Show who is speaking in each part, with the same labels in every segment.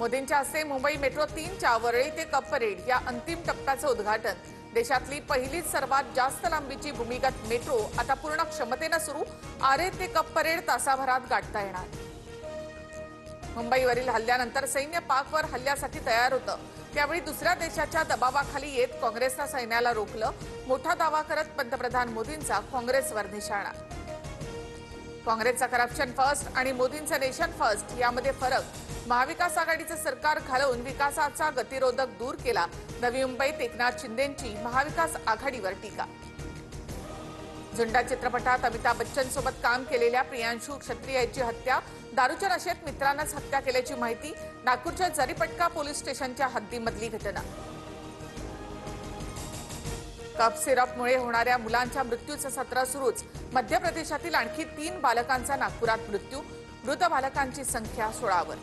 Speaker 1: मोदींच्या हस्ते मुंबई मेट्रो 3च्या वरळी ते कप परेड या अंतिम टप्प्याचं उद्घाटन। देशातली पहिलीच सर्वात जास्त लांबीची भूमिगत मेट्रो आता पूर्ण क्षमतेने सुरू। आरे ते कप परेड तासाभरात गाठता येणार। मुंबईवरील हल्ल्यानंतर सैन्य पाकवर हल्ल्यासाठी तयार होतं। त्यावेळी दुसऱ्या देशाच्या दबावाखाली येत काँग्रेसनं सैन्याला रोखलं। मोठा दावा करत पंतप्रधान मोदींचा काँग्रेसवर निशाणा। काँग्रेसचा करप्शन फर्स्ट आणि मोदींचं नेशन फर्स्ट यामध्ये फरक। महाविकास आघाडीचं सरकार घालवून विकासाचा गतिरोधक दूर केला। नवी मुंबईत एकनाथ शिंदेंची महाविकास आघाडीवर टीका। झुंडा चित्रपटात अमिताभ बच्चन सोबत काम केलेल्या प्रियांशू क्षत्रिय यांची हत्या। दारूच्या नशेत मित्रांनाच हत्या केल्याची माहिती। नागपूरच्या जरीपटका पोलीस स्टेशनच्या हद्दीमधली घटना। कप सिरपमुळे होणाऱ्या मुलांच्या मृत्यूचं सत्र सुरूच। मध्य प्रदेशातील आणखी 3 बालकांचा नागपुरात मृत्यू। मृत बालकांची संख्या 16वर।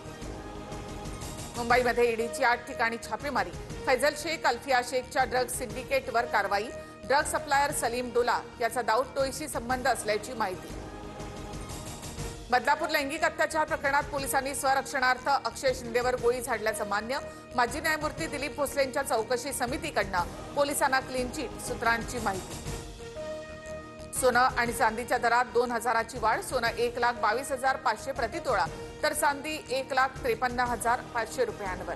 Speaker 1: मुंबईमध्ये ईडीची 8 ठिकाणी छापेमारी। फैजल शेख अल्फिया शेखच्या ड्रग्ज सिंडिकेटवर कारवाई। ड्रग सप्लायर सलीम डोला याचा दाऊद टोळीशी संबंध असल्याची माहिती। बदलापूर लैंगिक अत्याचार प्रकरणात पोलिसांनी स्वरक्षणार्थ अक्षय शिंदेवर गोळी झाडल्याचं मान्य। माजी न्यायमूर्ती दिलीप भोसलेंच्या चौकशी समितीकडनं पोलिसांना क्लीन चिट। सूत्रांची माहिती। सोनं आणि चांदीच्या दरात 2000ची वाढ। सोनं 1,22,500 प्रति तोळा तर चांदी 1,53,500 रुपयांवर।